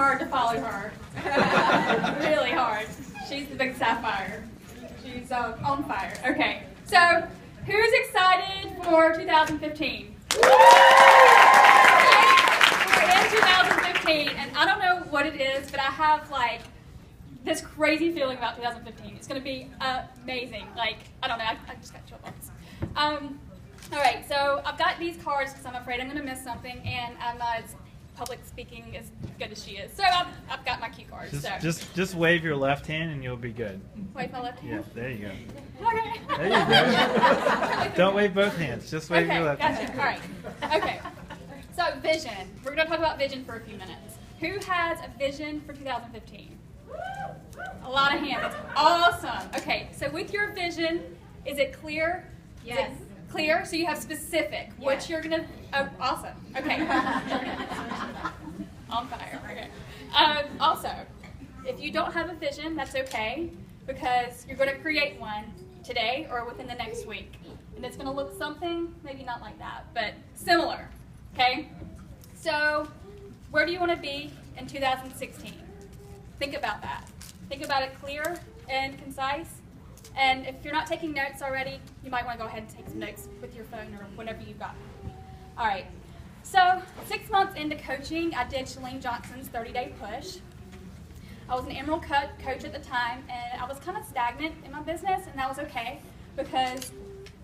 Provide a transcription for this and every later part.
hard to follow her. Really hard. She's the big sapphire. She's on fire. Okay, so who's excited for 2015? We're in 2015, and I don't know what it is, but I have like this crazy feeling about 2015. It's going to be amazing. Like, I don't know, I just got chill bumps. All right, so I've got these cards because I'm afraid I'm going to miss something, and I'm not as public speaking as good as she is. So I've got my cue cards. Just wave your left hand and you'll be good. Wave my left hand? Yeah, there you go. Okay. There you go. Don't wave both hands. Just wave your left hand. Gotcha. All right. Okay. So vision. We're going to talk about vision for a few minutes. Who has a vision for 2015? A lot of hands. That's awesome. Okay. So with your vision, is it clear? Yes. Clear? So you have specific. Yes. What you're going to... Oh, awesome. Okay. On fire. Okay. Also, if you don't have a vision, that's okay, because you're going to create one today or within the next week. And it's going to look something, maybe not like that, but similar. Okay? So, where do you want to be in 2016? Think about that. Think about it clear and concise. And if you're not taking notes already, you might want to go ahead and take some notes with your phone or whatever you've got. All right. So 6 months into coaching, I did Chalene Johnson's 30-day push. I was an Emerald coach at the time, and I was kind of stagnant in my business, and that was okay because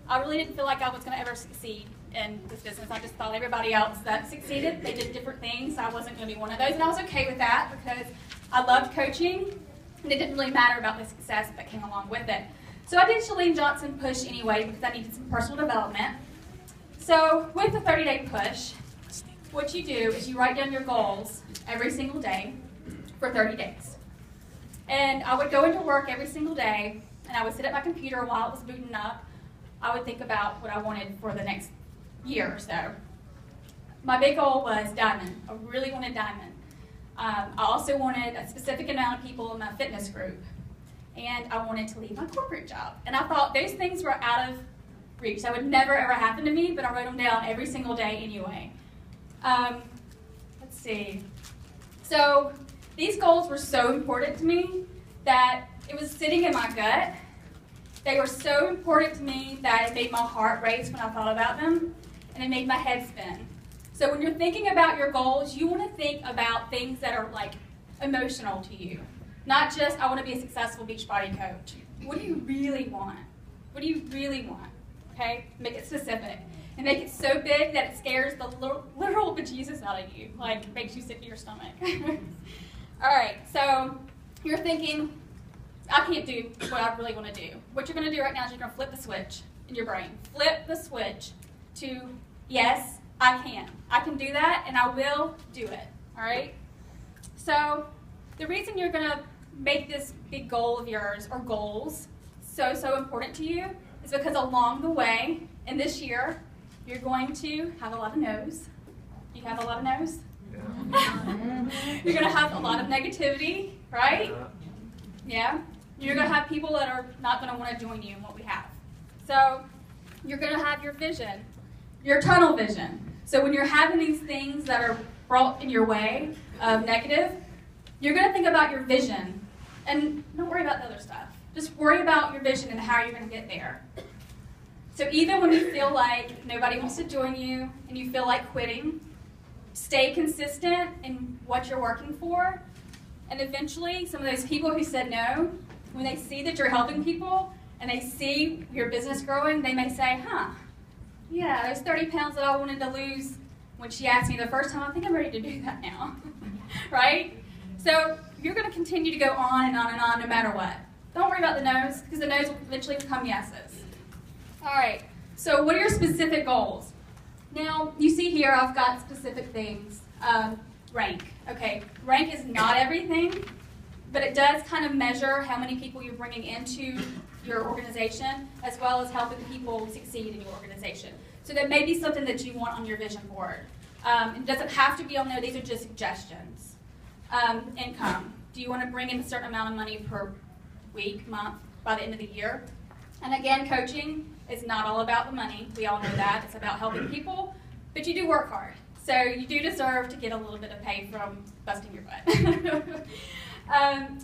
I really didn't feel like I was going to ever succeed in this business. I just thought everybody else that succeeded, they did different things. I wasn't going to be one of those, and I was okay with that because I loved coaching, and it didn't really matter about the success that came along with it. So I did Chalene Johnson push anyway because I needed some personal development. So with the 30-day push, what you do is you write down your goals every single day for 30 days. And I would go into work every single day, and I would sit at my computer while it was booting up. I would think about what I wanted for the next year or so. My big goal was diamond. I really wanted diamond. I also wanted a specific amount of people in my fitness group. And I wanted to leave my corporate job. And I thought those things were out of reach. That would never, ever happen to me, but I wrote them down every single day anyway. Let's see. So these goals were so important to me that it was sitting in my gut. They were so important to me that it made my heart race when I thought about them, and it made my head spin. So when you're thinking about your goals, you want to think about things that are like emotional to you. Not just, I want to be a successful Beachbody coach. What do you really want? What do you really want? Okay? Make it specific. And make it so big that it scares the literal bejesus out of you. Like, makes you sick to your stomach. All right, so you're thinking, I can't do what I really want to do. What you're going to do right now is you're going to flip the switch in your brain. Flip the switch to, yes, I can. I can do that, and I will do it. All right? So the reason you're going to make this big goal of yours, or goals, so important to you is because along the way, in this year, you're going to have a lot of no's. You have a lot of no's? Yeah. You're going to have a lot of negativity, right? Yeah. You're going to have people that are not going to want to join you in what we have. So you're going to have your vision, your tunnel vision. So when you're having these things that are brought in your way of negative, you're going to think about your vision. And don't worry about the other stuff. Just worry about your vision and how you're going to get there. So even when you feel like nobody wants to join you and you feel like quitting, stay consistent in what you're working for. And eventually, some of those people who said no, when they see that you're helping people and they see your business growing, they may say, yeah, those 30 pounds that I wanted to lose when she asked me the first time, I think I'm ready to do that now, right? So you're going to continue to go on and on and on no matter what. Don't worry about the no's, because the no's will eventually become yeses. All right, so what are your specific goals? Now, you see here I've got specific things. Rank. Okay, rank is not everything, but it does kind of measure how many people you're bringing into your organization, as well as helping people succeed in your organization. So that may be something that you want on your vision board. It doesn't have to be on there. These are just suggestions. Income. Do you want to bring in a certain amount of money per week, month, by the end of the year? And again, coaching is not all about the money. We all know that. It's about helping people, but you do work hard. So you do deserve to get a little bit of pay from busting your butt.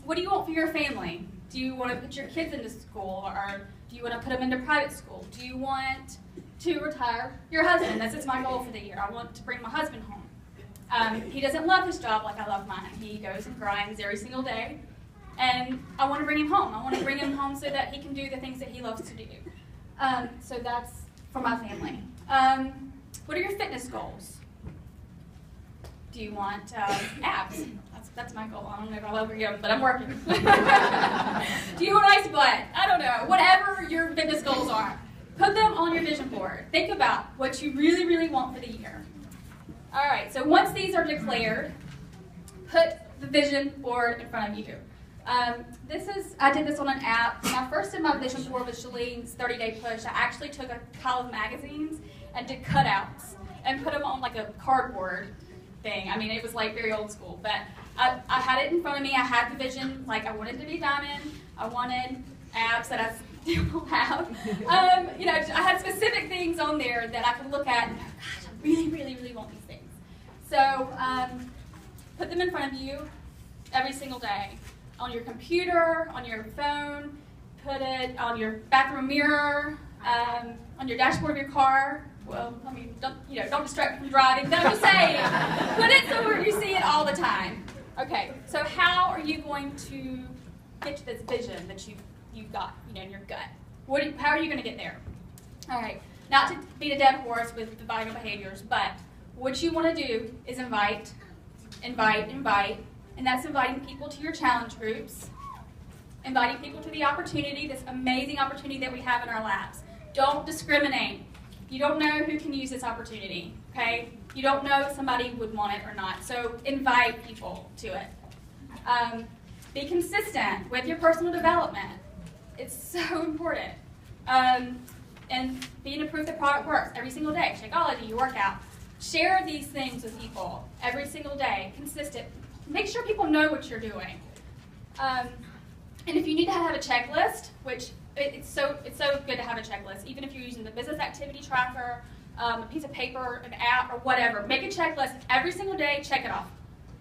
What do you want for your family? Do you want to put your kids into school, or do you want to put them into private school? Do you want to retire your husband? This is my goal for the year. I want to bring my husband home. He doesn't love his job like I love mine. He goes and grinds every single day, and I want to bring him home. I want to bring him home so that he can do the things that he loves to do. So that's for my family. What are your fitness goals? Do you want abs? That's my goal. I don't know if I'll ever get them, but I'm working. Do you want a nice butt? I don't know. Whatever your fitness goals are, put them on your vision board. Think about what you really, really want for the year. All right, so once these are declared, put the vision board in front of you. I did this on an app. When I first did my vision board with Shalene's 30-day push, I actually took a pile of magazines and did cutouts and put them on like a cardboard thing. I mean, it was like very old school, but I had it in front of me. I had the vision, like I wanted to be diamond. I wanted abs that I still have. You know, I had specific things on there that I could look at and go, gosh, I really, really, really want these things. So put them in front of you every single day. On your computer, on your phone, put it on your bathroom mirror, on your dashboard of your car. Well, I mean, don't distract from driving. But I'm just saying, put it somewhere you see it all the time. Okay, so how are you going to get to this vision that you've got, in your gut? How are you going to get there? All right, not to beat a dead horse with the vital behaviors, but what you want to do is invite, and that's inviting people to your challenge groups, inviting people to the opportunity, this amazing opportunity that we have in our labs. Don't discriminate. You don't know who can use this opportunity, okay? You don't know if somebody would want it or not, so invite people to it. Be consistent with your personal development. It's so important. And being to prove the product works every single day. Shakeology, your workout. Share these things with people every single day, consistent. Make sure people know what you're doing. And if you need to have a checklist, which it's so good to have a checklist, even if you're using the business activity tracker, a piece of paper, an app, or whatever, make a checklist every single day, check it off.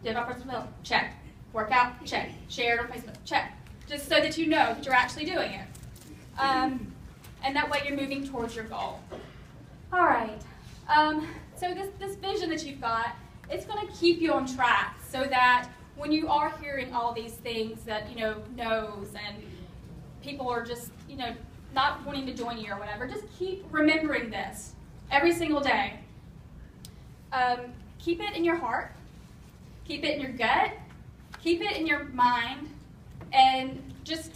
Did my personal development? Check. Workout? Check. Shared on Facebook? Check. Just so that you know that you're actually doing it. And that way you're moving towards your goal. All right. So this vision that you've got, it's going to keep you on track so that when you are hearing all these things that, no's and people are just, not wanting to join you or whatever, just keep remembering this every single day. Keep it in your heart. Keep it in your gut. Keep it in your mind. And just,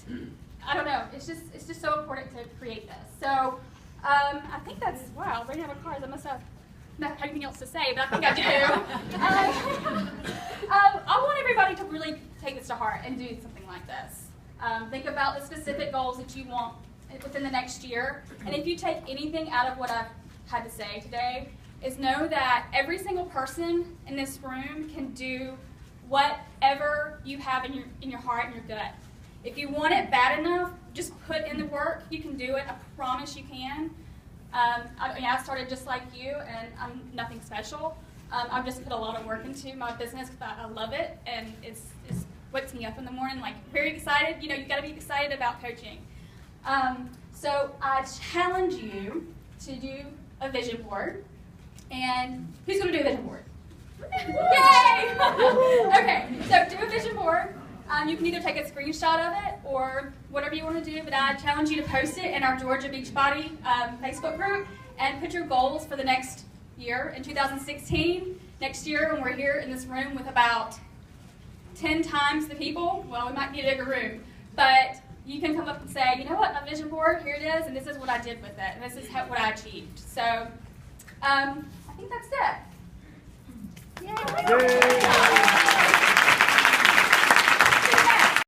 I don't know, it's just so important to create this. So I think that's, wow, right out of cards, I must have not anything else to say, but I think I do. I want everybody to really take this to heart and do something like this. Think about the specific goals that you want within the next year. And if you take anything out of what I've had to say today, is know that every single person in this room can do whatever you have in your heart and your gut. If you want it bad enough, just put in the work. You can do it. I promise you can. I started just like you, and I'm nothing special. I've just put a lot of work into my business because I love it, and it's wakes me up in the morning, like very excited. You got to be excited about coaching. So I challenge you to do a vision board. And who's going to do a vision board? Yay! Okay, so do a vision board. You can either take a screenshot of it or whatever you want to do, but I challenge you to post it in our Georgia Beachbody Facebook group and put your goals for the next year in 2016. Next year, when we're here in this room with about 10 times the people, well, we might need a bigger room, but you can come up and say, you know what, my vision board, here it is, and this is what I did with it, and this is what I achieved. So I think that's it. Yay!